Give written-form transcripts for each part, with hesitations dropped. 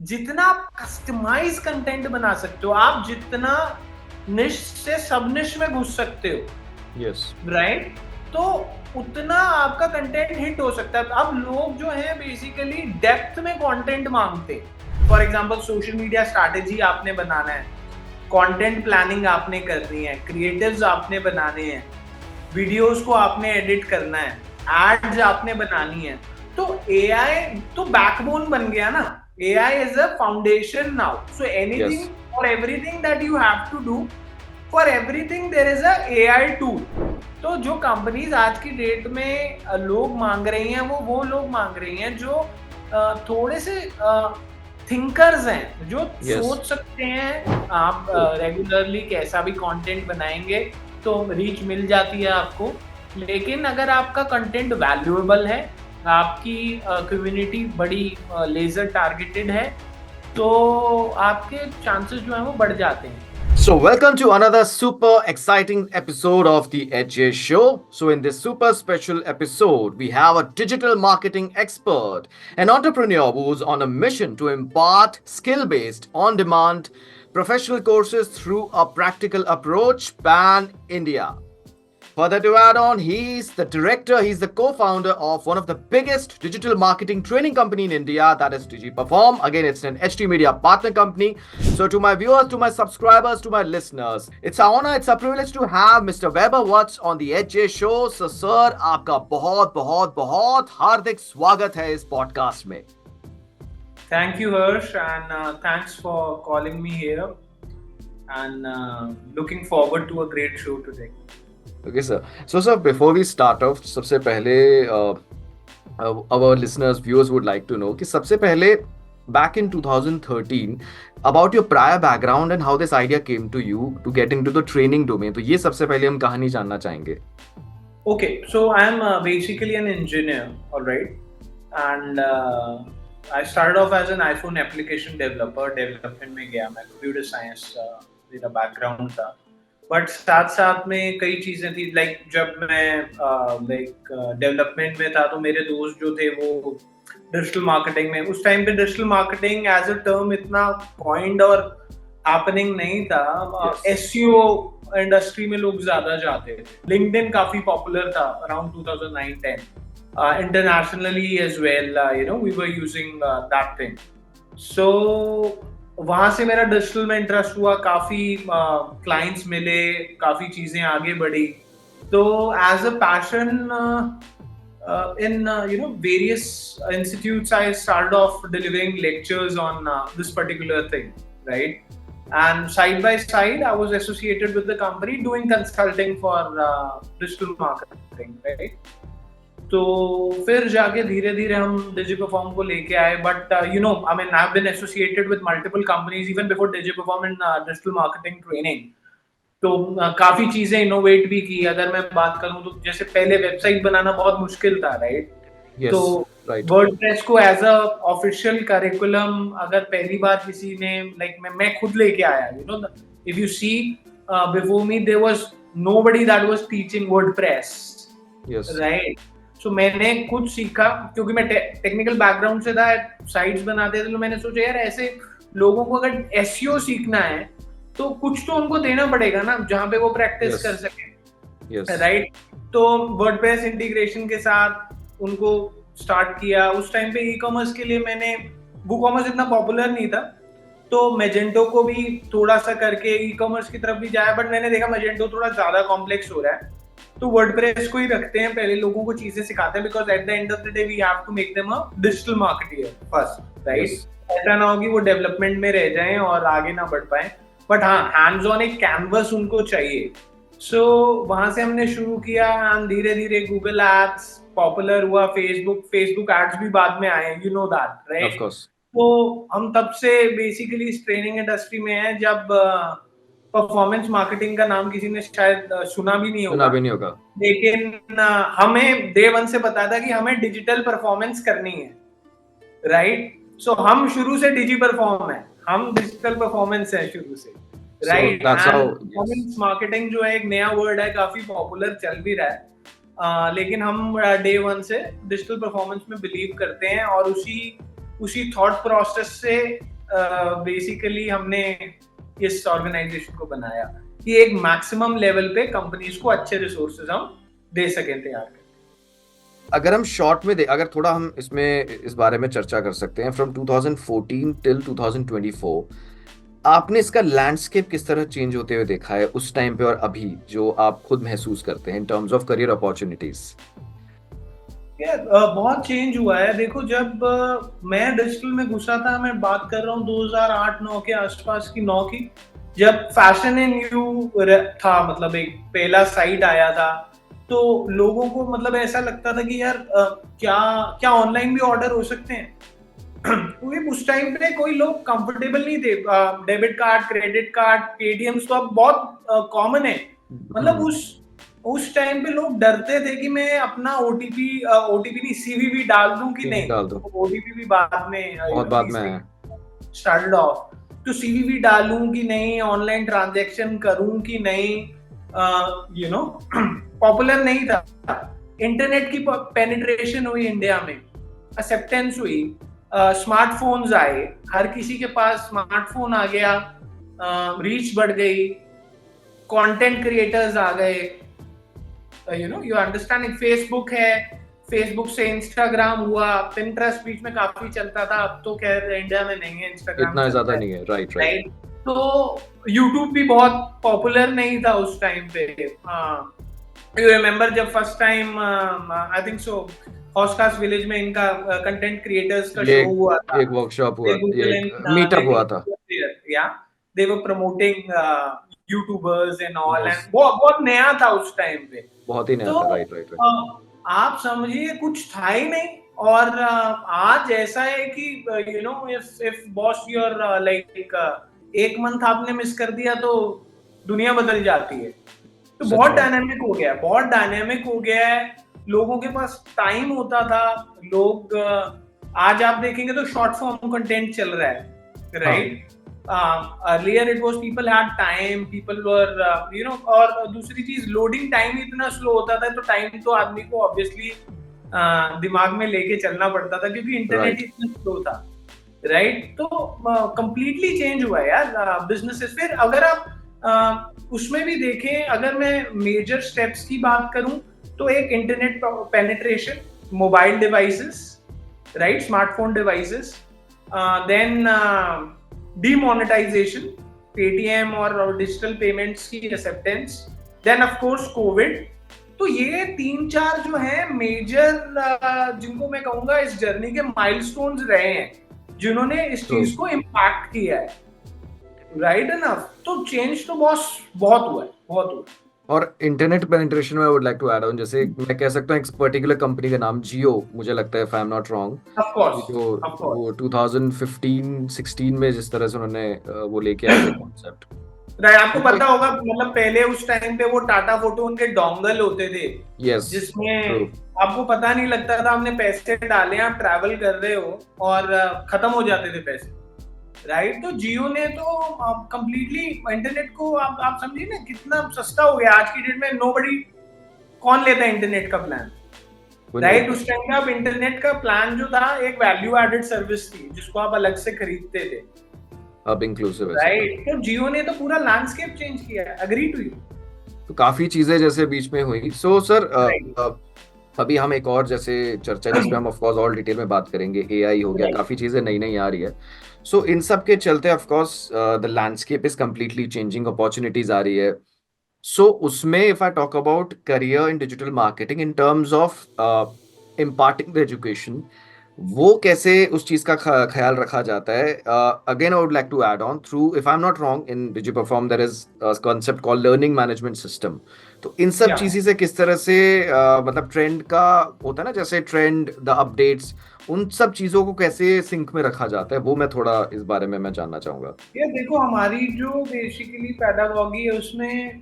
जितना आप customise content बना सकते हो, आप जितना निश से सब निश में घुस सकते हो, यस, राइट, तो उतना आपका कंटेंट हिट हो सकता है। अब लोग जो हैं बेसिकली डेप्थ में कंटेंट मांगते हैं। For example social media strategy आपने बनाना है, कंटेंट प्लानिंग आपने करनी है, क्रिएटिव्स आपने बनाने हैं, वीडियोस को आपने एडिट करना है, एड्स आपने बनानी है, तो एआई तो बैकबोन बन गया ना। AI is a foundation now, so anything for everything that you have to do, for everything there is a AI tool. तो जो कंपनीज आज की डेट में लोग मांग रही हैं, वो लोग मांग रही हैं जो थोड़े से थिंकर्स हैं, जो सोच सकते हैं। आप रेगुलरली कैसा भी कंटेंट बनाएंगे तो रीच मिल जाती है आपको, लेकिन अगर आपका कंटेंट वैल्यूएबल है, आपकी कम्युनिटी बड़ी लेजर टारगेटेड है, तो आपके चांसेस जो हैं वो बढ़ जाते हैं। So, welcome to another super exciting episode of the HJ Show. So, in this super special episode, we have a digital marketing expert, an entrepreneur who's on a mission to impart skill based, on demand professional courses through a practical approach pan India. Further to add on, he's the director, he's the co-founder of one of the biggest digital marketing training company in India, that is DigiPerform. Again, it's an HT Media partner company. So to my viewers, to my subscribers, to my listeners, it's an honor, it's a privilege to have Mr. Weber Watts on the HJ show. So sir, आपका बहुत बहुत बहुत हार्दिक स्वागत है इस podcast में. Thank you, Harsh, and thanks for calling me here, and looking forward to a great show today. Okay, sir. So, sir, before we start off, सबसे पहले our listeners, viewers would like to know कि सबसे पहले back in 2013 about your prior background and how this idea came to you to get into the training domain. तो ये सबसे पहले हम कहानी जानना चाहेंगे. Okay, so I am basically an engineer, all right, and I started off as an iPhone application developer. Development में गया मैं, computer science मेरा background था. बट साथ साथ में कई चीजें थी, लाइक जब मैं डेवलपमेंट में था तो मेरे दोस्त जो थे वो डिजिटल मार्केटिंग में, उस टाइम पे digital marketing as a term इतना कॉइंड और हैपनिंग नहीं था। एसईओ इंडस्ट्री में लोग ज्यादा जाते थे। लिंक्डइन काफी पॉपुलर था around 2009-10, internationally as well, we were using that thing. So वहां से मेरा डिजिटल में इंटरेस्ट हुआ, काफी क्लाइंट्स मिले, काफी चीजें आगे बढ़ी। तो as a passion in various institutes, I started off delivering lectures on this particular thing, right? And side by side, I was associated with the company doing consulting for digital marketing, right? तो फिर जाके धीरे धीरे हम DigiPerform को लेके आए, but I mean, I've been associated with multiple companies even before DigiPerform in digital marketing training. तो काफी चीजें इनोवेट भी की। अगर मैं बात करूं तो जैसे पहले वेबसाइट बनाना बहुत मुश्किल था, राइट? Yes, तो right. वर्डप्रेस को एज अ ऑफिशियल करिकुलम अगर पहली बार किसी ने, लाइक मैं खुद लेके आया, if you see before me there was nobody that was teaching WordPress, right? So मैंने खुद सीखा, क्योंकि मैं टेक्निकल बैकग्राउंड से था, साइट्स बनाते थे, तो मैंने सोचा यार ऐसे लोगों को अगर एसईओ सीखना है तो कुछ तो उनको देना पड़ेगा ना, जहाँ पे वो प्रैक्टिस कर सके, राइट? तो वर्डप्रेस इंटीग्रेशन के साथ उनको स्टार्ट किया। उस टाइम पे ई कॉमर्स के लिए मैंने, वूकॉमर्स इतना पॉपुलर नहीं था, तो मैजेंटो को भी थोड़ा सा करके ई कॉमर्स की तरफ भी जाया, बट मैंने देखा मैजेंटो थोड़ा ज्यादा कॉम्प्लेक्स हो रहा है, तो वर्डप्रेस को ही रखते हैं, पहले लोगों को चीजें सिखाते हैं, because at the end of the day we have to make them a digital marketer first, right? ऐसा ना हो कि वो डेवलपमेंट में रह जाएं और आगे ना बढ़ पाए, बट हाँ, हैंड्स ऑन एक कैनवस उनको चाहिए। सो वहां से हमने शुरू किया, एंड धीरे धीरे गूगल एड्स पॉपुलर हुआ, फेसबुक एड्स भी बाद में आए, यू नो दैट, राइट? तो हम तब से बेसिकली इस ट्रेनिंग इंडस्ट्री में हैं। जब परफॉर्मेंस मार्केटिंग का नाम किसी ने शायद सुना भी नहीं होगा, लेकिन हमें डे वन से पता था कि हमें डिजिटल परफॉर्मेंस करनी है, राइट? सो हम शुरू से DigiPerform है, हम डिजिटल परफॉर्मेंस है शुरू से, राइट? परफॉर्मेंस मार्केटिंग जो है एक नया वर्ड है, काफी पॉपुलर चल भी रहा है, लेकिन हम डे वन से डिजिटल परफॉर्मेंस में बिलीव करते हैं, और उसी थॉट प्रोसेस से बेसिकली हमने इस ऑर्गेनाइजेशन को बनाया कि एक मैक्सिमम लेवल पे कंपनीज को अच्छे रिसोर्सेज हम दे सकें तैयार करके। अगर हम शॉर्ट में अगर थोड़ा हम इसमें इस बारे में चर्चा कर सकते हैं, फ्रॉम 2014 टिल 2024 आपने इसका लैंडस्केप किस तरह चेंज होते हुए देखा है उस टाइम पे और अभी, जो आप खुद महसूस करते हैं इन टर्म्स ऑफ करियर अपॉर्चुनिटीज? बहुत चेंज हुआ है। देखो, जब मैं डिजिटल में घुसा था, मैं बात कर रहा हूँ 2008-9 के आसपास की, 9 की, जब फैशन एंड यू था, मतलब एक पहला साइट आया था, तो लोगों को मतलब ऐसा लगता था कि यार क्या क्या ऑनलाइन भी ऑर्डर हो सकते हैं। क्योंकि उस टाइम पे कोई लोग कंफर्टेबल नहीं थे। Debit card, credit card, Paytm's तो अब बहुत कॉमन है। मतलब उस टाइम पे लोग डरते थे कि मैं अपना ओटीपी नहीं, सीवीवी डाल दूं कि नहीं। ओटीपी भी बाद में, बहुत बाद में स्टार्टेड ऑफ, तो सीवीवी डालूं कि नहीं, ऑनलाइन ट्रांजैक्शन करूं कि नहीं, पॉपुलर नहीं था। इंटरनेट की पेनिट्रेशन हुई इंडिया में, एक्सेप्टेंस हुई, स्मार्टफोन्स आए, हर किसी के पास स्मार्टफोन आ गया, रीच बढ़ गई, कंटेंट क्रिएटर्स आ गए, यू अंडरस्टैंडिंग। फेसबुक है, फेसबुक से इंस्टाग्राम हुआ, पिंटरेस्ट बीच में काफी चलता था, अब तो खैर इंडिया में नहीं है, इंस्टाग्राम इतना ज्यादा नहीं है। राइट। तो यूट्यूब भी बहुत पॉपुलर नहीं था उस टाइम पे। यू रिमेम्बर जब first time I think so हॉस्कास विलेज में इनका कंटेंट क्रिएटर्स का शो हुआ था, एक वर्कशॉप हुआ, एक मीटअप हुआ था। या they were promoting YouTubers and all, and बहुत नया था उस टाइम पे, बहुत ही नया था। राइट। आप समझिए कुछ था ही नहीं। और आज ऐसा है कि you know, if boss your like एक मंथ आपने मिस कर दिया तो दुनिया बदल जाती है। तो बहुत डायनामिक हो गया, बहुत डायनामिक हो गया है। लोगों के पास टाइम होता था, लोग आज आप देखेंगे तो शॉर्ट फॉर्म कंटेंट चल रहा है, right? earlier it was people had time, people were you know, और दूसरी चीज लोडिंग टाइम इतना स्लो होता था, तो टाइम तो आदमी को ऑब्वियसली दिमाग में लेके चलना पड़ता था क्योंकि इंटरनेट इतना स्लो था, राइट? तो कंप्लीटली चेंज हुआ है यार बिजनेसेस। फिर अगर आप उसमें भी देखें, अगर मैं मेजर स्टेप्स की बात करूं तो एक internet penetration, mobile devices, right, smartphone devices, then demonetization, Paytm और डिजिटल पेमेंट्स की acceptance, then of course Covid. तो ये 3-4 जो है मेजर, जिनको मैं कहूंगा इस जर्नी के माइलस्टोन्स रहे हैं, जिन्होंने इस चीज को इम्पैक्ट किया है, राइट एनफ। तो चेंज तो बहुत हुआ है। और इंटरनेट पेनिट्रेशन में I would like to add on, जैसे मैं कह सकता हूँ एक पर्टिकुलर कंपनी का नाम जियो, मुझे लगता है, if I am not wrong, जो वो 2015-16 में जिस तरह से उन्होंने वो लेके आए थे कॉन्सेप्ट, राइट? आपको पता होगा, मतलब पहले उस टाइम पे वो टाटा फोटो उनके डोंगल होते थे, जिसमें आपको पता नहीं लगता था हमने पैसे डाले, आप ट्रैवल कर रहे हो और खत्म हो जाते थे पैसे, राइट? तो जियो ने तो कंप्लीटली इंटरनेट को, आप समझिए ना कितना सस्ता हो गया आज की डेट में। नोबडी, कौन लेता है इंटरनेट का प्लान, राइट? उस टाइम पे आप इंटरनेट का प्लान जो था एक वैल्यू एडेड सर्विस थी जिसको आप अलग से खरीदते थे, अब इंक्लूसिव है, राइट? तो जियो ने तो पूरा लैंडस्केप चेंज किया है। Agree to you. तो काफी चीजें जैसे बीच में हुई। सो सर, अभी हम एक और जैसे चर्चा जिसमें हम ऑफ कोर्स और डिटेल में बात करेंगे, एआई हो गया, काफी चीजें नई आ रही है। सो इन सब के चलते of course the landscape is completely changing, opportunities आ रही है। सो उसमें if I talk about career in digital marketing in terms of imparting the education, वो कैसे उस चीज का ख्याल रखा जाता है? Again I would like to add on through, if I am not wrong, in DigiPerform there is a concept called learning management system. तो इन सब चीज़ों से किस तरह से मतलब ट्रेंड का होता है ना, जैसे ट्रेंड, द अपडेट्स, उन सब चीजों को कैसे सिंक में रखा जाता है, वो मैं थोड़ा इस बारे में मैं जानना चाहूंगा। ये देखो, हमारी जो बेसिकली पेडागॉजी है उसमें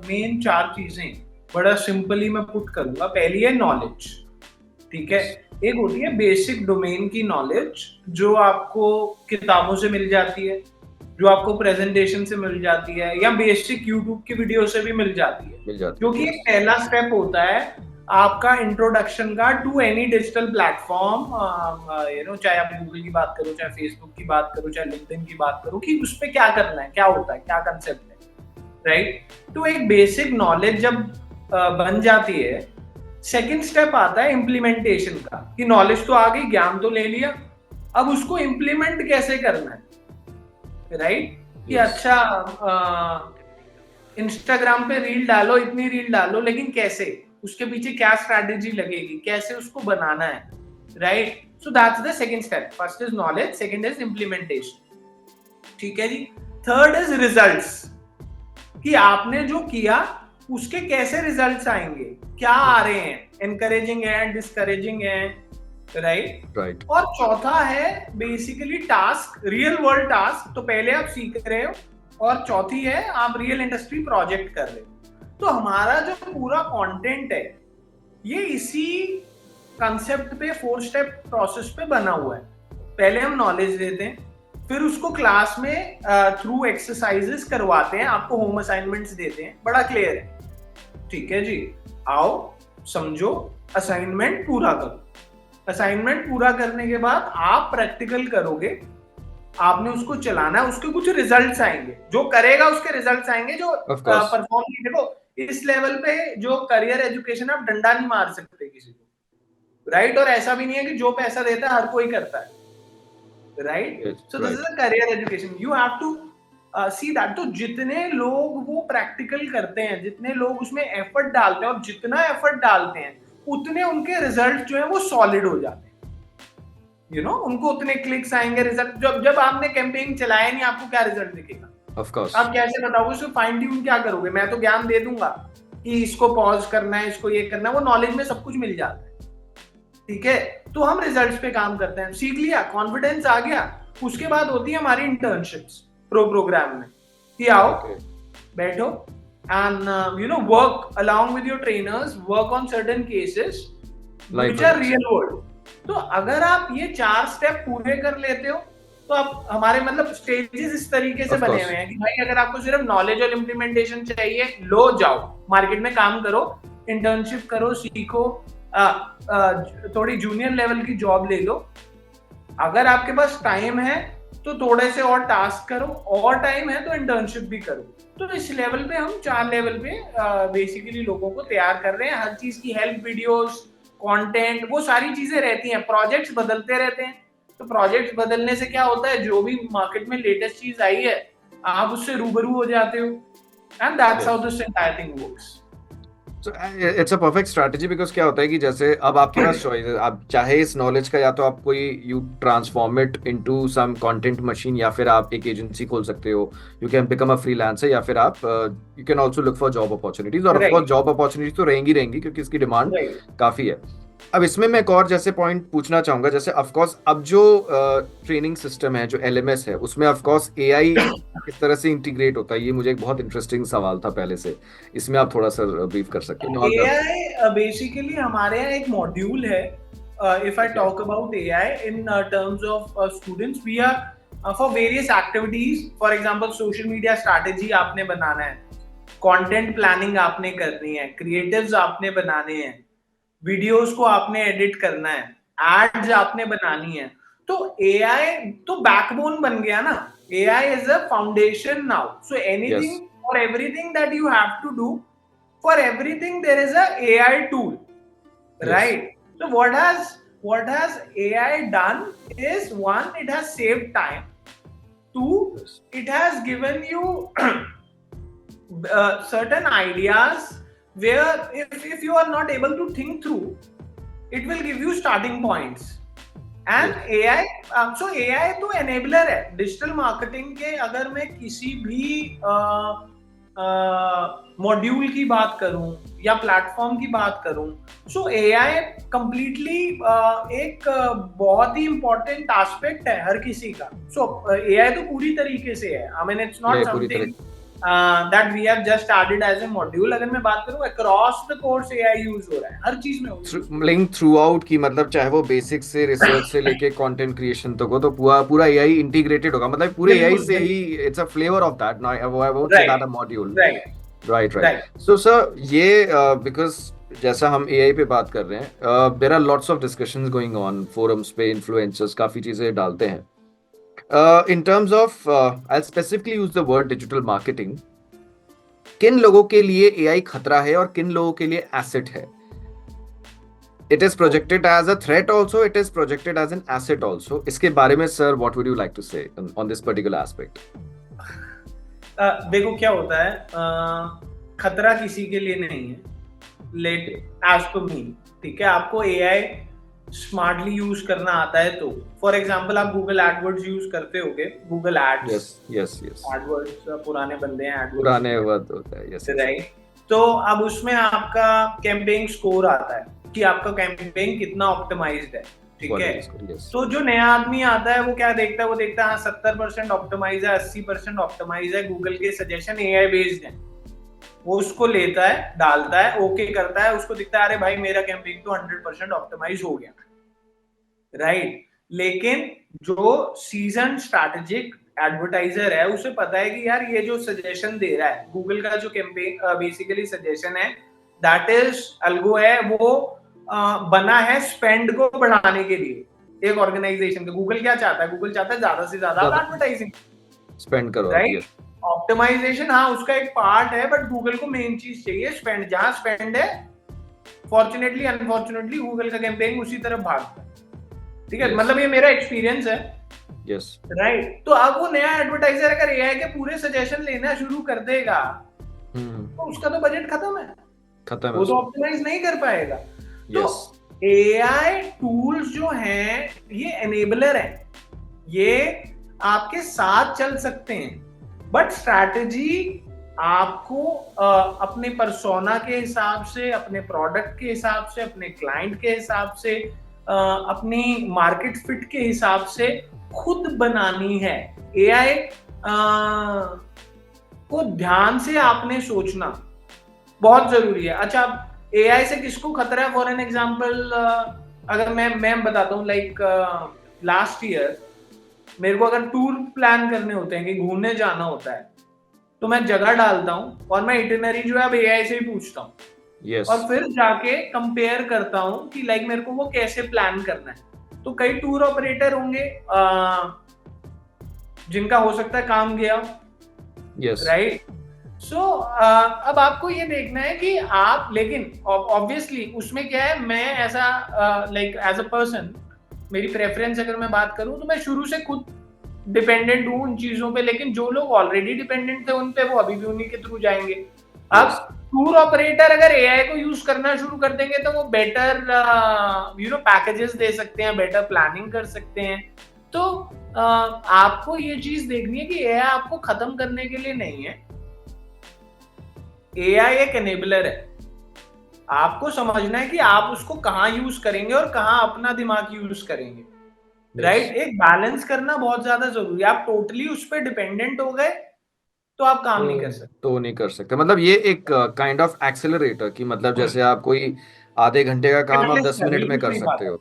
मेन 4 चीजें बड़ा सिंपली मैं पुट करूंगा। पहली है नॉलेज, ठीक है? एक होती है बेसिक डोमेन की नॉलेज जो आपको किताबों से मिल जाती है, जो आपको प्रेजेंटेशन से मिल जाती है, या बेसिक यूट्यूब की वीडियो से भी मिल जाती है, जो कि एक पहला स्टेप होता है आपका इंट्रोडक्शन का टू एनी डिजिटल प्लेटफॉर्म, चाहे आप गूगल की बात करो, चाहे फेसबुक की बात करो, चाहे लिंक्डइन की बात करो, कि उस पे क्या करना है, क्या होता है, क्या कंसेप्ट है, राइट? तो एक बेसिक नॉलेज जब बन जाती है, सेकंड स्टेप आता है इम्प्लीमेंटेशन का, कि नॉलेज तो आ गई, ज्ञान तो ले लिया, अब उसको इम्प्लीमेंट कैसे करना है, राइट? कि अच्छा इंस्टाग्राम पे रील डालो, इतनी रील डालो, लेकिन कैसे, उसके पीछे क्या स्ट्रैटेजी लगेगी, कैसे उसको बनाना है, right? So that's the second step. First is knowledge, second is implementation. ठीक है जी. थर्ड इज रिजल्ट्स, कि आपने जो किया उसके कैसे रिजल्ट्स आएंगे, क्या आ रहे हैं, एनकरेजिंग है, डिस्करेजिंग है, राइट? और चौथा है basically task, real world task. तो पहले आप सीख रहे हो, और चौथी है आप रियल इंडस्ट्री प्रोजेक्ट कर रहे हो. तो हमारा जो पूरा कंटेंट है ये इसी कंसेप्ट पे, 4 स्टेप प्रोसेस पे बना हुआ है. पहले हम नॉलेज देते हैं, फिर उसको क्लास में थ्रू एक्सरसाइजेस करवाते हैं, आपको होम असाइनमेंट्स देते हैं. बड़ा क्लियर है, ठीक है जी? आओ, समझो, असाइनमेंट पूरा करो. असाइनमेंट पूरा करने के बाद आप प्रैक्टिकल करोगे, आपने उसको चलाना है, उसके कुछ रिजल्ट्स आएंगे, जो करेगा उसके रिजल्ट्स आएंगे, जो परफॉर्म नहीं. देखो, इस लेवल पे जो करियर एजुकेशन, आप डंडा नहीं मार सकते किसी को, राइट? और ऐसा भी नहीं है कि जो पैसा देता है हर कोई करता है, right? So this is a career education. You have to see that. तो जितने लोग वो प्रैक्टिकल करते हैं, जितने लोग उसमें एफर्ट डालते हैं, और जितना एफर्ट डालते हैं, उतने उनके रिजल्ट जो है वो सॉलिड हो जाते हैं. उनको उतने क्लिक्स आएंगे, रिजल्ट. जब आपने कैंपेन चलाया नहीं, आपको क्या रिजल्ट दिखेगा? Of course. आप कैसे बताओगे? उसको फाइन ट्यून क्या करोगे? मैं तो ज्ञान दे दूंगा कि इसको पॉज करना है, इसको ये करना है, वो नॉलेज में सब कुछ मिल जाता है. ठीक है? तो हम रिजल्ट्स पे काम करते हैं. सीख लिया, कॉन्फिडेंस आ गया, उसके बाद होती है हमारी इंटर्नशिप्स प्रोग्राम में, कि आओ, बैठो, and work along with your trainers, work on certain cases which are real world. तो अगर आप ये 4 स्टेप पूरे कर लेते हो, तो आप, हमारे मतलब स्टेजेस इस तरीके से बने हुए हैं कि भाई अगर आपको सिर्फ नॉलेज और इम्प्लीमेंटेशन चाहिए, लो, जाओ मार्केट में काम करो, इंटर्नशिप करो, सीखो, थोड़ी जूनियर लेवल की जॉब ले लो. अगर आपके पास टाइम है तो थोड़े से और टास्क करो, और टाइम है तो इंटर्नशिप भी करो. तो इस लेवल पे हम 4 लेवल पे बेसिकली लोगों को तैयार कर रहे हैं. हर चीज की हेल्प वीडियोस, कंटेंट, वो सारी चीजें रहती हैं. प्रोजेक्ट्स बदलते रहते हैं, तो प्रोजेक्ट्स बदलने से क्या होता है, जो भी मार्केट में लेटेस्ट चीज आई है, आप उससे रूबरू हो जाते हो. And that's how this entire thing works. So it's a perfect strategy because क्या होता है कि जैसे अब आपके पास चॉइस है, आप चाहे इस नॉलेज का या तो आप कोई you transform it into some content machine, या फिर आप एक एजेंसी खोल सकते हो, you can become a freelancer, या फिर आप you can also look for job opportunities. और ऑफ कोर्स जॉब अपॉर्चुनिटीज तो रहेंगी क्योंकि इसकी डिमांड काफी है. अब इसमें मैं एक और जैसे पॉइंट पूछना चाहूंगा, जैसे ऑफ कोर्स अब जो ट्रेनिंग सिस्टम है, जो LMS है, उसमें ऑफ कोर्स AI किस तरह से इंटीग्रेट होता है, ये मुझे एक बहुत इंटरेस्टिंग सवाल था पहले से. इसमें आप थोड़ा सा ब्रीफ कर सकते हैं. AI बेसिकली हमारे यहाँ एक मॉड्यूल है. If I talk about AI in terms of students, we are for various activities. For example, social media strategy आपने बनाना है, कंटेंट प्लानिंग आपने करनी है, क्रिएटिव्स आपने बनाने हैं, वीडियोस को आपने एडिट करना है, एड्स आपने बनानी है. तो AI तो बैकबोन बन गया ना. AI is a foundation now. So anything और everything that you have to do, for everything there is a AI tool, right? So what has AI done is, one, it has saved time. Two, it has given you certain ideas where if you are not able to think through, it will give you starting points. And AI, so AI तो enabler है digital marketing के. अगर मैं किसी भी module की बात करूं या प्लेटफॉर्म की बात करूं, सो AI कंप्लीटली एक बहुत ही इंपॉर्टेंट एस्पेक्ट है हर किसी का. सो AI तो पूरी तरीके से है. I mean it's not something that we have just added as a module. अगर मैं बात करूं, across the course AI use हो रहा है, हर चीज में हो रहा है. लिंक थ्रू आउट की, मतलब चाहे वो बेसिक से रिसर्च से लेके कंटेंट क्रिएशन तक हो, तो पूरा AI इंटीग्रेटेड होगा. मतलब पूरे AI से ही, it's a flavour of that. Now I won't say that a module. Right right. Right so sir ये बिकॉज जैसा हम एआई पे बात कर रहे हैं, there are lots of discussions going on forums पे, इन्फ्लुएंसर्स काफी चीजें डालते हैं. In terms of, I'll specifically use the word digital marketing. किन लोगों के लिए एआई खतरा है और किन लोगों के लिए एसेट है? It is projected as a threat also. It is projected as an asset also. इसके बारे में sir, what would you like to say on this particular aspect? देखो क्या होता है, खतरा किसी के लिए नहीं है, लेट एज टू मी, ठीक है। आपको एआई स्मार्टली यूज करना आता है तो, फॉर एग्जांपल आप गूगल एडवर्ड्स यूज करते होगे, Google ads. Yes yes yes, AdWords पुराने बंदे हैं, एडवर्ड्स पुराने वर्ड होता है, यस राइट। तो अब उसमें आपका कैंपेन स्कोर आता है कि आपका कैंपेन कितना ऑप्टिमाइज्ड है, ठीक है। तो जो नया आदमी आता है वो क्या देखता है, वो देखता है हाँ 70% ऑप्टिमाइज है, 80% ऑप्टिमाइज है, गूगल के सजेशन एआई बेस्ड है, वो उसको लेता है, डालता है, ओके करता है, उसको दिखता है अरे भाई मेरा कैंपेन तो 100% ऑप्टिमाइज हो गया, राइट। लेकिन जो सीजन स्ट्रैटेजिक एडवर्टाइजर है उसे पता है कि यार ये जो सजेशन दे रहा है गूगल का, जो कैंपेन बेसिकली सजेशन है, दैट इज अल्गो है, वो बना है स्पेंड को बढ़ाने के लिए एक ऑर्गेनाइजेशन का। गूगल क्या चाहता है, गूगल चाहता है ज्यादा से ज्यादा एडवर्टाइजिंग स्पेंड करो, राइट। ऑप्टिमाइजेशन हाँ उसका एक पार्ट है, बट गूगल को मेन चीज चाहिए स्पेंड। जहां स्पेंड है, फॉर्चुनेटली अनफॉर्चुनेटली गूगल का कैंपेन उसी तरफ भागता है, ठीक है। मतलब ये मेरा एक्सपीरियंस है, यस राइट। तो अब वो नया एडवर्टाइजर अगर एआई के पूरे सजेशन लेना शुरू कर देगा तो उसका तो बजट खत्म है, वो तो ऑप्टिमाइज नहीं कर पाएगा। तो एआई टूल्स जो हैं ये एनेबलर हैं, ये आपके साथ चल सकते हैं, बट स्ट्रैटेजी आपको अपने पर्सोना के हिसाब से, अपने प्रोडक्ट के हिसाब से, अपने क्लाइंट के हिसाब से, अपनी मार्केट फिट के हिसाब से खुद बनानी है। एआई को ध्यान से आपने सोचना बहुत जरूरी है। अच्छा, एआई से किसको खतरा है? फॉर एन एग्जांपल अगर मैं बताता हूँ, लाइक लास्ट ईयर मेरे को अगर टूर प्लान करने होते हैं कि घूमने जाना होता है, तो मैं जगह डालता हूँ और मैं इटिनरी जो है अब एआई से ही पूछता हूँ, yes. और फिर जाके कंपेयर करता हूँ कि लाइक मेरे को वो कैसे प्लान करना है। तो कई टूर ऑपरेटर होंगे जिनका हो सकता है काम गया, yes. राइट। सो अब आपको ये देखना है कि आप, लेकिन ऑब्वियसली उसमें क्या है, मैं ऐसा लाइक एज अ पर्सन, मेरी प्रेफरेंस अगर मैं बात करूं तो मैं शुरू से खुद डिपेंडेंट हूं उन चीजों पे, लेकिन जो लोग ऑलरेडी डिपेंडेंट थे उन पे, वो अभी भी उन्हीं के थ्रू जाएंगे। अब टूर ऑपरेटर अगर एआई को यूज करना शुरू कर देंगे तो वो बेटर पैकेजेस दे सकते हैं, बेटर प्लानिंग कर सकते हैं। तो आपको ये चीज देखनी है कि एआई आपको खत्म करने के लिए नहीं है, एआई एक एनेबलर है। आपको समझना है कि आप उसको कहाँ यूज करेंगे और कहाँ अपना दिमाग यूज करेंगे, राइट। एक बैलेंस करना बहुत ज्यादा जरूरी है। आप टोटली उस पर डिपेंडेंट हो गए तो आप काम नहीं कर सकते, तो नहीं कर सकते। मतलब ये एक काइंड ऑफ एक्सेलरेटर की, मतलब जैसे आप कोई आधे घंटे का काम आप 10 मिनट में कर सकते हो,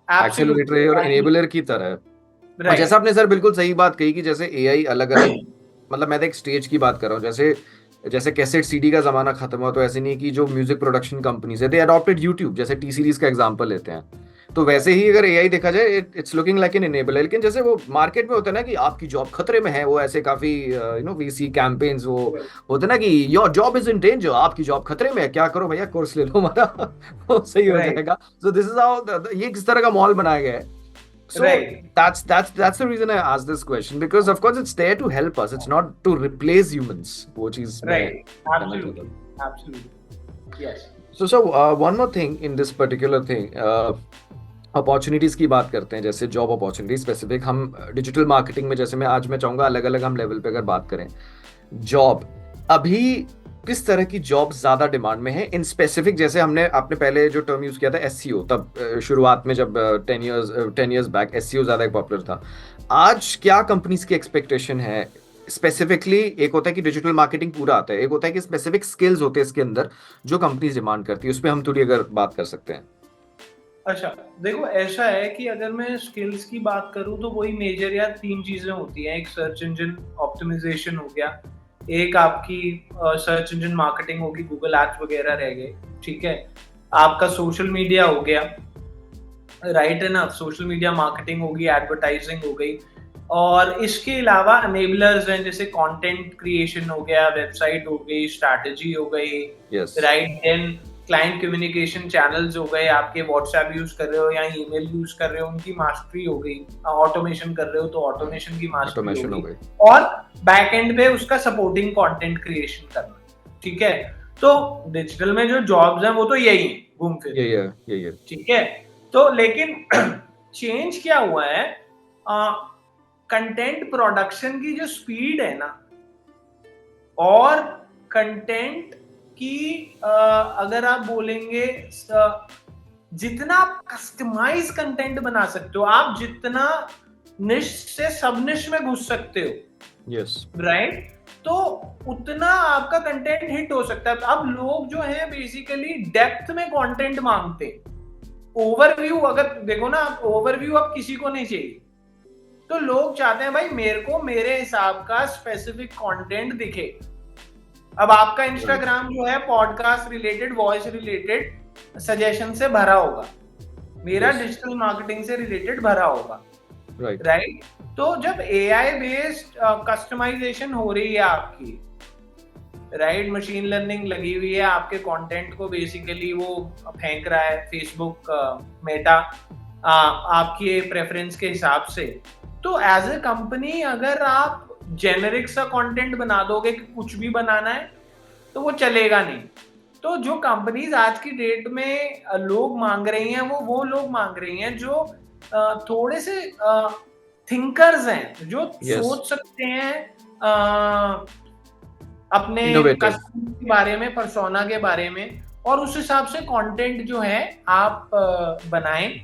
एक्सेलरेटर और एनेबलर की तरह। और जैसा आपने सर बिल्कुल सही बात कही कि जैसे एआई अलग अलग, मतलब मैं तो एक स्टेज की बात कर रहा हूँ, जैसे जैसे कैसेट सीडी का जमाना खत्म हुआ तो ऐसे नहीं कि जो म्यूजिक प्रोडक्शन कंपनीज है दे अडॉप्टेड यूट्यूब, जैसे टी सीरीज का एग्जांपल लेते हैं, तो वैसे ही अगर एआई देखा जाए it's looking like an enabler. लेकिन जैसे वो मार्केट में होता है ना कि आपकी जॉब खतरे में है, वो ऐसे काफी वी सी कैंपेन्स वो होते हैं ना कि your job is in danger, आपकी जॉब खतरे में है, क्या करो भैया कोर्स ले लो हमारा वो सही हो जाएगा। सो दिस इज हाउ ये किस तरह का माहौल बनाया गया है। So that's the reason I asked this question, because of course it's there to help us, it's not to replace humans, which is right. Absolutely yes. So one more thing in this particular thing, opportunities की बात करते हैं, जैसे job opportunity specific हम digital marketing में, जैसे मैं चाहूंगा अलग अलग हम लेवल पे अगर बात करें जॉब, अभी किस तरह की जॉब ज्यादा डिमांड में है इन स्पेसिफिक? जैसे आपने पहले जो टर्म यूज किया था एसईओ, तब शुरुआत में जब 10 years बैक एसईओ ज्यादा पॉपुलर था। आज क्या कंपनीज की एक्सपेक्टेशन है स्पेसिफिकली? एक होता है कि डिजिटल मार्केटिंग पूरा आता है, एक होता है कि स्पेसिफिक स्किल्स होते हैं इसके अंदर जो कंपनीज डिमांड करती है, उस पर हम थोड़ी अगर बात कर सकते हैं। अच्छा देखो, ऐसा है कि अगर मैं स्किल्स की बात करूं तो वही मेजर या 3 चीजें होती हैं। एक सर्च इंजन ऑप्टिमाइजेशन हो गया, एक आपकी सर्च इंजन मार्केटिंग होगी, गूगल एड्स वगैरह रह गए, ठीक है, आपका सोशल मीडिया हो गया, राइट है ना, सोशल मीडिया मार्केटिंग होगी, एडवर्टाइजिंग हो गई, और इसके अलावा अनेबलर्स हैं जैसे कंटेंट क्रिएशन हो गया, वेबसाइट हो गई, स्ट्रैटेजी हो गई, Yes. Right, then client communication channels हो गए, आपके व्हाट्सएप यूज कर रहे हो या ईमेल यूज कर रहे हो, उनकी मास्टरी हो गई, ऑटोमेशन कर रहे हो तो ऑटोमेशन की मास्टरी Automation हो हो गई, गई। और बैक एंड पे उसका सपोर्टिंग कंटेंट क्रिएशन करना, ठीक है। तो डिजिटल में जो जॉब्स हैं वो तो यही है, घूम फिर, यही है। ठीक है। तो लेकिन चेंज क्या हुआ है, कंटेंट प्रोडक्शन की जो स्पीड है ना, और कंटेंट की अगर आप बोलेंगे जितना आप कस्टमाइज कंटेंट बना सकते हो, आप जितना निश से सब निश में घुस सकते हो, यस, राइट, तो उतना आपका कंटेंट हिट हो सकता है। अब लोग जो है बेसिकली डेप्थ में कंटेंट मांगते हैं। ओवरव्यू अगर देखो ना, आप ओवरव्यू अब किसी को नहीं चाहिए, तो लोग चाहते हैं भाई मेरे को मेरे हिसाब का स्पेसिफिक कंटेंट दिखे। अब आपका इंस्टाग्राम जो है podcast related, voice related suggestion से भरा होगा, मेरा डिजिटल मार्केटिंग से रिलेटेड भरा होगा, राइट। तो जब एआई बेस्ड कस्टमाइजेशन हो रही है आपकी, राइट, मशीन लर्निंग लगी हुई है, आपके कंटेंट को बेसिकली वो फेंक रहा है फेसबुक, मेटा, आपके प्रेफरेंस के हिसाब से, तो एज ए कंपनी अगर आप जेनेरिक सा कंटेंट बना दोगे कि कुछ भी बनाना है, तो वो चलेगा नहीं। तो जो कंपनीज आज की डेट में लोग मांग रही हैं, वो लोग मांग रही हैं जो थोड़े से थिंकर्स हैं, जो सोच सकते हैं अपने कस्टमर के बारे में, पर्सोना के बारे में, और उस हिसाब से कंटेंट जो है आप बनाएं,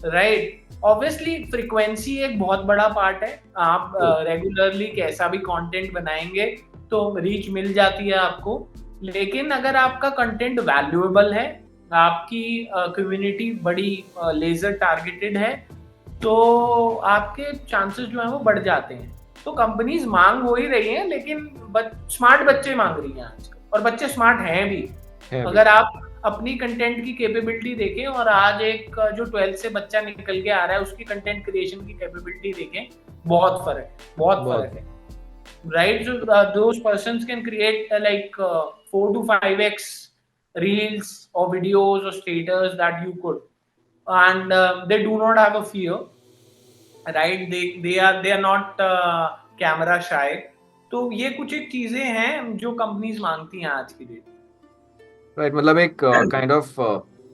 राइट। ऑब्वियसली फ्रीक्वेंसी एक बहुत बड़ा पार्ट है, आप रेगुलरली कैसा भी कंटेंट बनाएंगे तो रीच मिल जाती है आपको, लेकिन अगर आपका कंटेंट वैल्यूएबल है, आपकी कम्युनिटी बड़ी लेजर टारगेटेड है, तो आपके चांसेस जो है वो बढ़ जाते हैं। तो कंपनीज मांग हो ही रही हैं, लेकिन स्मार्ट बच्चे मांग रही हैं आजकल, और बच्चे स्मार्ट हैं भी। अगर आप अपनी कंटेंट की कैपेबिलिटी देखें, और आज एक जो 12th से बच्चा निकल के आ रहा है उसकी कंटेंट क्रिएशन की कैपेबिलिटी देखें, बहुत फर्क है, right. Those persons can create like 4 to 5x reels or videos or status that you could, and they do not have a fear, right, they are not camera shy। तो ये कुछ एक चीजें हैं जो कंपनीज मांगती हैं आज की डेट, राइट। मतलब एक kind of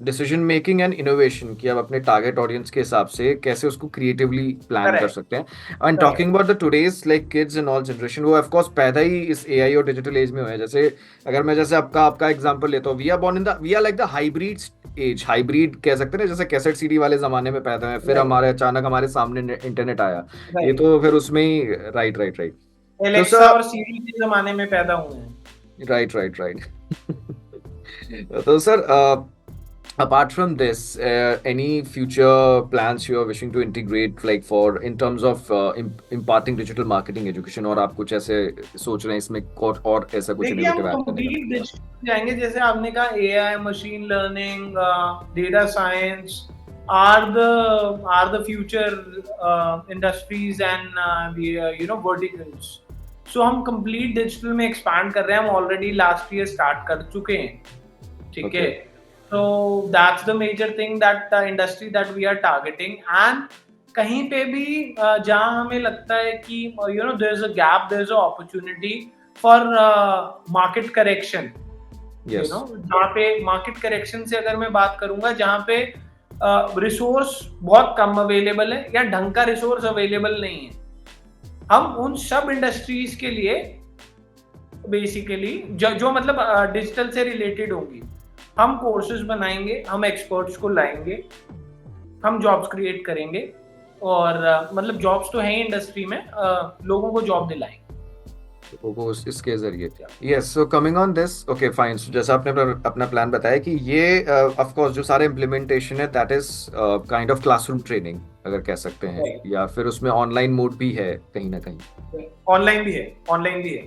decision making and innovation कि आप अपने टारगेट ऑडियंस के हिसाब से कैसे उसको क्रिएटिवली प्लान कर सकते हैं। And talking about the today's like kids and all generation, वो ऑफ कोर्स पैदा ही इस एआई और डिजिटल एज में हुए हैं। जैसे अगर मैं जैसे आपका एग्जांपल लेता हूँ, we are like the hybrid age, hybrid कह सकते हैं, जैसे कैसेट सीडी वाले जमाने में पैदा हुए, फिर हमारे अचानक हमारे सामने इंटरनेट आया, ये तो फिर उसमें ही राइट एलेक्सा और सीरी के जमाने में पैदा हुए हैं, right. So sir, apart from this, any future plans you are wishing to integrate, like for in terms of imparting digital marketing education, और आप कुछ ऐसे सोच रहे हैं इसमें और ऐसा कुछ इनोवेटिव ऐड करने का? जाएंगे, जैसे आपने कहा AI, machine learning, data science are the future industries and the verticals। So हम complete digital में expand कर रहे हैं, हम already last year start कर चुके हैं, ठीक है। So that's the major thing that the industry that we are targeting, and कहीं पे भी जहाँ हमें लगता है कि there is a gap, there is a opportunity for market correction, जहाँ पे market correction से अगर मैं बात करूंगा, जहाँ पे रिसोर्स बहुत कम अवेलेबल है या ढंग का रिसोर्स अवेलेबल नहीं है, हम उन सब इंडस्ट्रीज के लिए बेसिकली जो मतलब डिजिटल से रिलेटेड होंगी, हम कोर्सेज बनाएंगे, हम एक्सपर्ट्स को लाएंगे, हम जॉब्स क्रिएट करेंगे, और मतलब जॉब्स तो हैं इंडस्ट्री में, लोगों को जॉब दिलाएंगे को इसके जरिए। Yes, so coming on this, okay fine, जैसा आपने अपना प्लान बताया कि ये ऑफ कोर्स जो सारे इम्प्लीमेंटेशन है that is kind of classroom training अगर कह सकते हैं, या फिर उसमें ऑनलाइन मोड भी है कहीं ना कहीं? ऑनलाइन भी है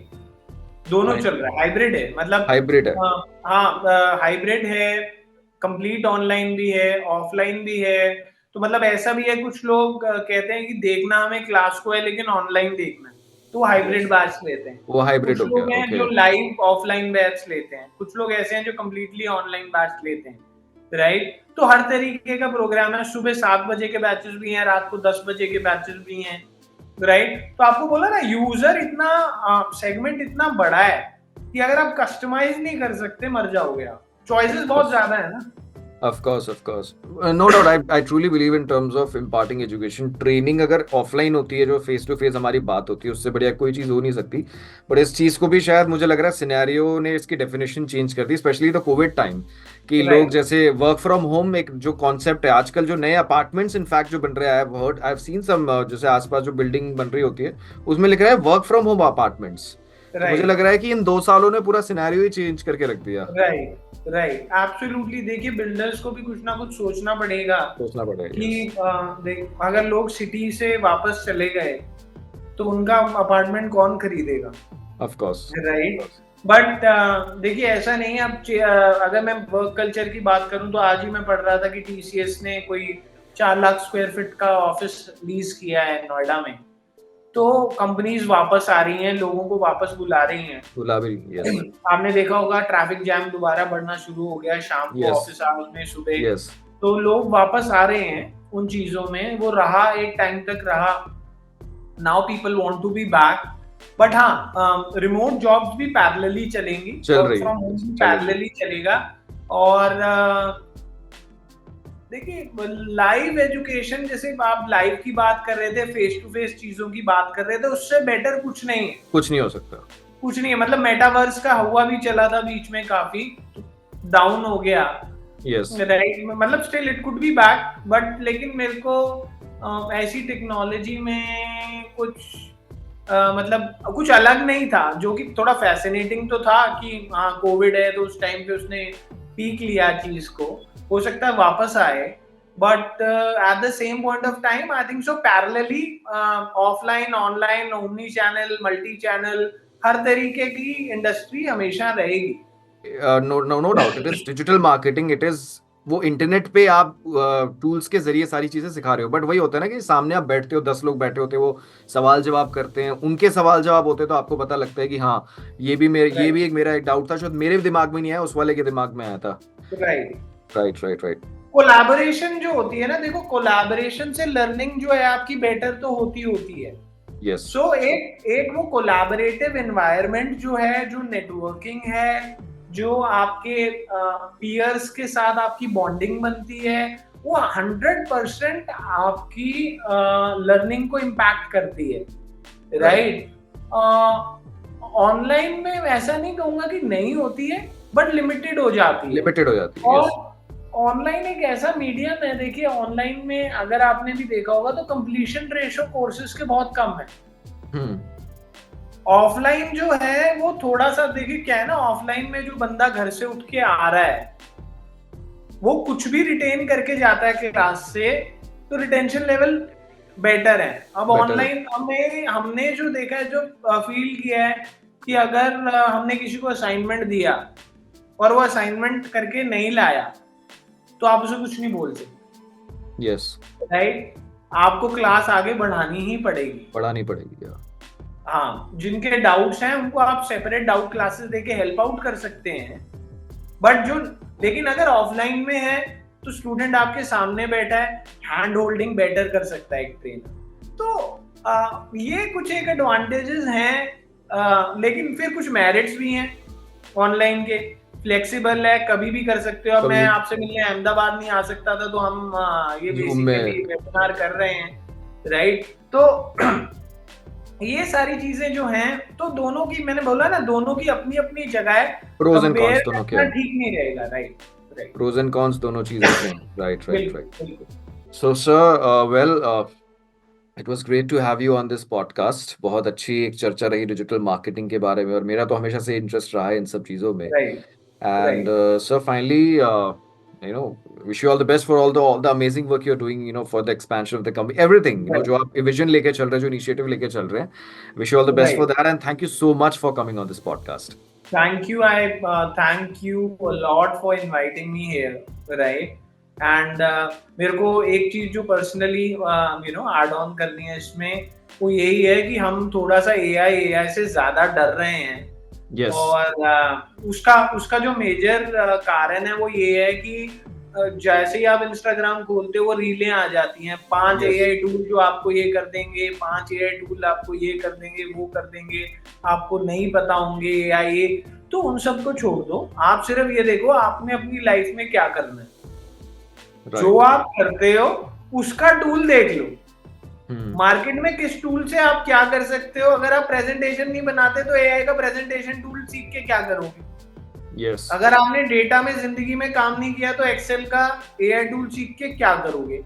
दोनों चल रहा है, हाइब्रिड है, मतलब हाइब्रिड है। हाँ हाइब्रिड है, कंप्लीट ऑनलाइन भी है, ऑफलाइन भी है। तो मतलब ऐसा भी है, कुछ लोग कहते हैं कि देखना हमें क्लास को है लेकिन ऑनलाइन देखना है, तो हाइब्रिड यस, बैच लेते हैं। वो हाइब्रिड कुछ हो गया। लोग हैं ओके। जो लाइव ऑफलाइन बैच लेते हैं, कुछ लोग ऐसे हैं जो कम्प्लीटली ऑनलाइन बैच लेते हैं, राइट। तो हर तरीके का प्रोग्राम है, सुबह 7 बजे के बैचेस भी हैं, रात को 10 बजे के बैचेस भी हैं, राइट। तो आपको बोला ना, यूजर इतना सेगमेंट इतना बड़ा है कि अगर आप कस्टमाइज नहीं कर सकते मर जाओगे आप, चॉइसेस बहुत ज्यादा है ना। Of course, of course. No doubt, I truly believe in terms of imparting education. Training अगर ऑफलाइन होती है, जो फेस टू फेस हमारी बात होती है, उससे बढ़िया कोई चीज़ हो नहीं सकती। बट इस चीज़ को भी शायद मुझे लग रहा है सिनेरियो ने इसकी डेफिनेशन चेंज कर दी, स्पेशली द कोविड टाइम, कि लोग राइट, जैसे वर्क फ्रॉम होम एक जो कॉन्सेप्ट है आजकल, जो नए अपार्टमेंट्स इनफैक्ट जो बन रहे हैं, आई हैव सीन सम, जैसे आसपास जो बिल्डिंग बन रही होती है उसमें लिख रहा है वर्क फ्रॉम होम अपार्टमेंट्स। तो मुझे लग राइट, रहा है कि इन 2 सालों ने पूरा सिनेरियो ही चेंज करके रख दिया। Right, right, absolutely. देखिए, बिल्डर्स को भी कुछ ना कुछ सोचना पड़ेगा सोचना पड़ेगा। कि यस, देख, अगर लोग सिटी से वापस चले गए तो उनका अपार्टमेंट कौन खरीदेगा, ऑफ कोर्स। राइट। बट देखिए, ऐसा नहीं है। अब अगर मैं वर्क कल्चर की बात करूं तो आज ही मैं पढ़ रहा था कि टीसीएस ने कोई 4 लाख स्क्वायर फीट का ऑफिस लीज किया है नोएडा में। तो कंपनीज वापस आ रही हैं, लोगों को वापस बुला रही हैं। गुलाबी। यस, आपने देखा होगा ट्रैफिक जैम दोबारा बढ़ना शुरू हो गया, शाम को यस, ऑफिस आवर्स में, सुबह। यस। तो लोग वापस आ रहे हैं उन चीजों में, वो रहा, एक टाइम तक रहा। Now people want to be back. But हाँ, रिमोट जॉब्स भी पैरेलली चलेंगी, चल वर्क रही फ्रॉम होम है, भी चलेगी। पैरेलली चलेगा। और देखिए, लाइव एजुकेशन, जैसे आप लाइव की बात कर रहे थे, फेस टू फेस चीजों की बात कर रहे थे, उससे बेटर कुछ नहीं है। कुछ नहीं हो सकता। कुछ नहीं है, मतलब मेटावर्स का हुआ भी चला था बीच में, काफी डाउन हो गया, यस। राइट। मतलब still it could be back, but लेकिन मेरे को ऐसी टेक्नोलॉजी में कुछ मतलब कुछ अलग नहीं था, जो कि थोड़ा फैसिनेटिंग तो था कि हाँ कोविड है तो उस टाइम पे उसने पीक लिया चीज को, हो सकता है वापस आए। But at the same point of time I think so parallelly offline, online, omni channel, multi channel, हर तरीके की इंडस्ट्री हमेशा रहेगी। No no no doubt, it is digital marketing, it is वो इंटरनेट पे आप टूल्स के जरिए सारी चीजें सिखा रहे हो, बट वही होता है ना कि सामने आप बैठते हो, 10 लोग बैठे होते हैं, वो सवाल जवाब करते हैं, उनके सवाल जवाब होते हैं, तो आपको पता लगता है कि हाँ, ये भी राइट, एक मेरा एक डाउट था, शायद मेरे दिमाग में नहीं आया, उस वाले के दिमाग में आया था। Right. Right, right, right. Collaboration जो होती है ना, देखो, कोलैबोरेशन से लर्निंग जो है आपकी बेटर तो होती होती है। यस। सो एक एक वो कोलैबोरेटिव एनवायरनमेंट जो है, जो नेटवर्किंग है, जो आपके पीयर्स के साथ आपकी बॉन्डिंग बनती है, वो 100% आपकी लर्निंग को इम्पैक्ट करती है, राइट। राइट। ऑनलाइन में ऐसा नहीं कहूंगा कि नहीं होती है, बट लिमिटेड हो जाती है। लिमिटेड हो जाती है। और यस। ऑनलाइन एक ऐसा मीडियम है, देखिए ऑनलाइन में अगर आपने भी देखा होगा तो कंप्लीशन रेशो कोर्सेज के बहुत कम है। हम्म। ऑफलाइन जो है वो थोड़ा सा, देखिए क्या है ना, ऑफलाइन में जो बंदा घर से उठ के आ रहा है वो कुछ भी रिटेन करके जाता है क्लास से, तो रिटेंशन लेवल बेटर है। अब बेटर। ऑनलाइन हमें हमने जो देखा है, जो फील किया है कि अगर हमने किसी को असाइनमेंट दिया और वो असाइनमेंट करके नहीं लाया तो आप उसे कुछ नहीं बोल सकते, यस। राइट। आपको क्लास आगे बढ़ानी ही पड़ेगी। पढ़ानी पड़ेगी यार। हाँ, जिनके डाउट्स हैं उनको आप सेपरेट डाउट क्लासेस देके हेल्प आउट कर सकते हैं। बट जो, लेकिन अगर ऑफलाइन में है तो स्टूडेंट आपके सामने बैठा है, हैंड होल्डिंग बेटर कर सकता है एक ट्रेनर। तो ये कुछ एक एडवांटेजेस हैं, लेकिन फिर कुछ मेरिट्स भी हैं ऑनलाइन के। फ्लेक्सिबल है, कभी भी कर सकते हो। अब मैं कभी आपसे मिलने अहमदाबाद नहीं आ सकता था, तो हम ये जूम में। बेसिकली वेबिनार कर रहे हैं, राइट। तो ये सारी चीजें जो हैं, तो दोनों की, मैंने बोला ना, दोनों की अपनी अपनी जगह है। प्रोज एंड कंपेयर कॉन्स दोनों के करना हैं। ठीक नहीं रहेगा, right, right. Pros and cons दोनों चीजें के हैं। राइट, राइट, बिल्कुल, राइट। बिल्कुल। So sir, well, it was great to have you on this podcast. बहुत अच्छी एक चर्चा रही डिजिटल मार्केटिंग के बारे में, और मेरा तो हमेशा से इंटरेस्ट रहा है इन सब चीज़ों में। Right, and right. Sir, finally, wish you all the best for all the amazing work you're doing, for the expansion of the company, everything, Right. जो आप vision लेके चल रहे हैं, जो initiative लेके चल रहे हैं. Wish you all the best for Right. that, and thank you so much for coming on this podcast. Thank you. I thank you a lot for inviting me here, right? And मेरे को एक चीज जो personally add on करनी है इसमें, वो यही है कि हम थोड़ा सा AI से ज्यादा डर रहे हैं. Yes. और उसका जो मेजर कारण है वो ये है कि जैसे ही आप इंस्टाग्राम खोलते हो वो रीलें आ जाती हैं, 5 Yes. AI टूल जो आपको ये कर देंगे, 5 AI टूल आपको ये कर देंगे, वो कर देंगे, आपको नहीं पता होंगे AI ये. तो उन सबको छोड़ दो, आप सिर्फ ये देखो आपने अपनी लाइफ में क्या करना है. Right. जो आप करते हो उसका टूल देख लो. Hmm. मार्केट में किस टूल से आप क्या कर सकते हो. अगर आप प्रेजेंटेशन नहीं बनाते तो AI का प्रेजेंटेशन टूल सीख के क्या करोगे. Yes. अगर आपने डेटा में जिंदगी में काम नहीं किया तो एक्सेल का AI टूल सीख के क्या करोगे.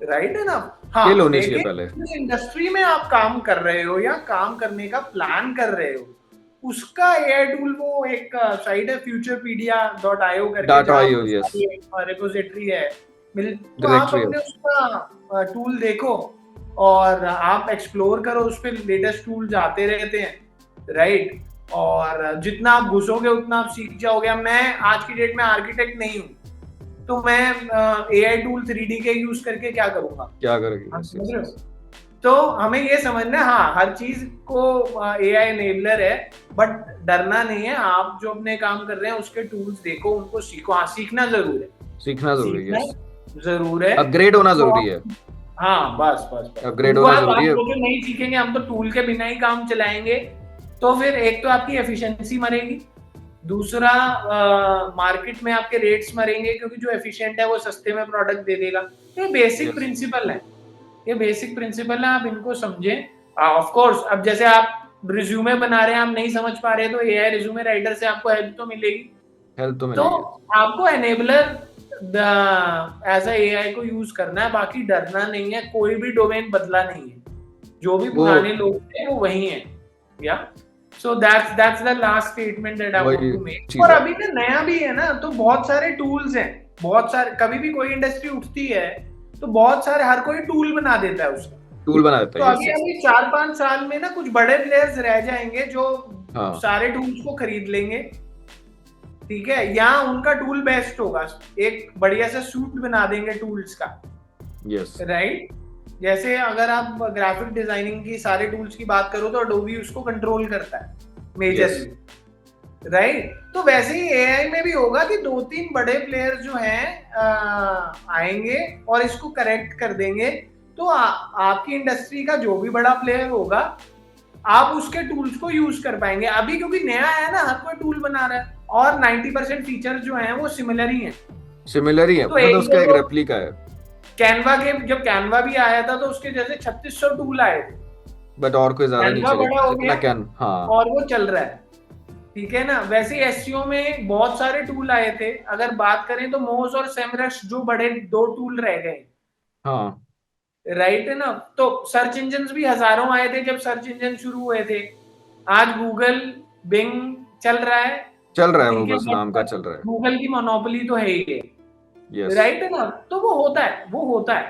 राइट है ना. हाँ, Skill होनी चाहिए पहले. जिस इंडस्ट्री में आप काम कर रहे हो या काम करने का प्लान कर रहे हो, उसका AI टूल वो एक साइट है futurepedia.io करके, Data.io, yes. रिपोजिटरी है. तो आप Directory अपने उसका टूल देखो और आप एक्सप्लोर करो, उस पर लेटेस्ट टूल्स आते रहते हैं. राइट. और जितना आप घुसोगे उतना आप सीख जाओगे. मैं आज की डेट में आर्किटेक्ट नहीं हूँ, तो मैं AI टूल 3D के यूज करके क्या करूंगा, क्या करेगी. आप Yes, समझ yes, रहे हो? yes. तो हमें ये समझना है, हाँ, हर चीज को AI एनेबलर है, बट डरना नहीं है. आप जो अपने काम कर रहे हैं उसके टूल्स देखो, उनको सीखो. हाँ, सीखना जरूर है. सीखना जरूरी है. सीखना जरूर है. अपग्रेड होना जरूरी है. हाँ, बस बस बस. अपग्रेड उनको होना आप जरूरी है. जो नहीं सीखेंगे, हम तो टूल के बिना ही काम चलाएंगे, तो फिर एक तो आपकी एफिशिएंसी मरेगी, दूसरा मार्केट में आपके रेट्स मरेंगे, क्योंकि जो एफिशिएंट है वो सस्ते में प्रोडक्ट दे देगा. ये बेसिक Yes. प्रिंसिपल है. ये बेसिक प्रिंसिपल है, आप इनको समझें. ऑफ कोर्स अब जैसे आप रिज्यूमे बना रहे हैं, आप नहीं समझ पा रहे, तो AI रिज्यूमे राइटर से आपको हेल्प तो मिलेगी. हेल्प तो तो मिलेगी. आपको एनेबलर एज AI को यूज करना है, बाकी डरना नहीं है. कोई भी डोमेन बदला नहीं है, जो भी पुराने लोग थे वो वही हैं. या so that's the last statement that I want to make. और अभी में नया भी है ना, तो बहुत सारे टूल्स हैं, बहुत सारे. कभी भी कोई इंडस्ट्री उठती है तो बहुत सारे, हर कोई टूल बना देता है उसका. टूल बना देता तो है. अभी 4-5 साल में ना कुछ बड़े प्लेयर्स रह जाएंगे जो हाँ. सारे टूल्स को खरीद लेंगे. ठीक है, या उनका टूल बेस्ट होगा, एक बढ़िया सा सूट बना देंगे टूल्स का. Yes. राइट. जैसे अगर आप ग्राफिक डिजाइनिंग की सारे टूल्स की बात करो तो Adobe उसको कंट्रोल करता है मेजरली. राइट. तो वैसे ही AI में भी होगा कि 2-3 बड़े प्लेयर्स जो हैं आएंगे और इसको करेक्ट कर देंगे. तो आपकी इंडस्ट्री का जो भी बड़ा प्लेयर होगा, आप उसके टूल्स को यूज कर पाएंगे. अभी क्योंकि नया है ना, हर कोई टूल बना रहा है, और 90% फीचर जो हैं वो सिमिलर ही हैं. सिमिलर ही है, मतलब उसका एक रेप्लिका है. कैनवा के जब कैनवा भी आया था तो उसके जैसे 3600 टूल आए थे, बट और कोई ज्यादा नहीं कैनवा बड़ा हो चलेगा गया. हाँ. और वो चल रहा है. ठीक है ना. वैसे एसईओ में बहुत सारे टूल आए थे. अगर बात करें तो मोज और सेमरश जो बड़े 2 टूल रह गए. हाँ. राइट है ना. तो सर्च इंजन भी हजारों आए थे जब सर्च इंजन शुरू हुए थे. आज गूगल, बिंग चल रहा है. वो बस नाम का चल रहा है. गूगल की मोनोपोली तो है ही. Yes. राइट है ना. तो वो होता है.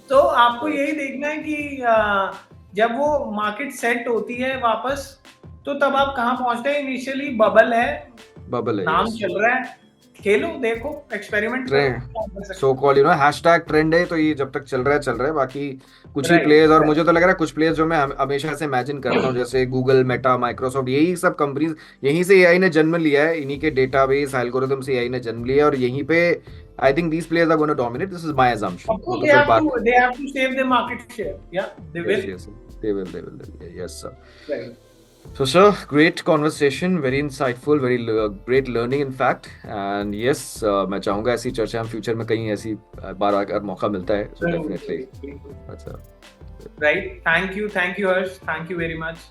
तो आपको यही देखना है कि जब वो मार्केट सेट होती है वापस, तो तब आप कहाँ पहुंचते हैं. इनिशियली बबल है, नाम yes. चल रहा है, खेलो, देखो, एक्सपेरिमेंट करो. सो कॉल हैशटैग ट्रेंड है, तो ये जब तक चल रहा है. बाकी कुछ ही Right, प्लेयर्स, और right. मुझे तो लग रहा है कुछ प्लेयर्स जो मैं हमेशा से इमेजिन करता हूँ, जैसे गूगल, मेटा, माइक्रोसॉफ्ट, यही सब कंपनीज, यहीं से AI ने जन्म लिया है. इन्हीं के डेटाबेस एल्गोरिथम से AI ने जन्म लिया है, और यहीं पे I think these players are gonna dominate. This is my assumption. Of course, they have to save their market share. Yeah, they will. Yes, they will. Yes, sir. Right. So, sir, great conversation, very insightful, very great learning, in fact. And yes, मैं चाहूँगा ऐसी चर्चा हम future में कहीं ऐसी बार अगर मौका मिलता है, so definitely. That's Right. Thank you, Harsh. Thank you very much.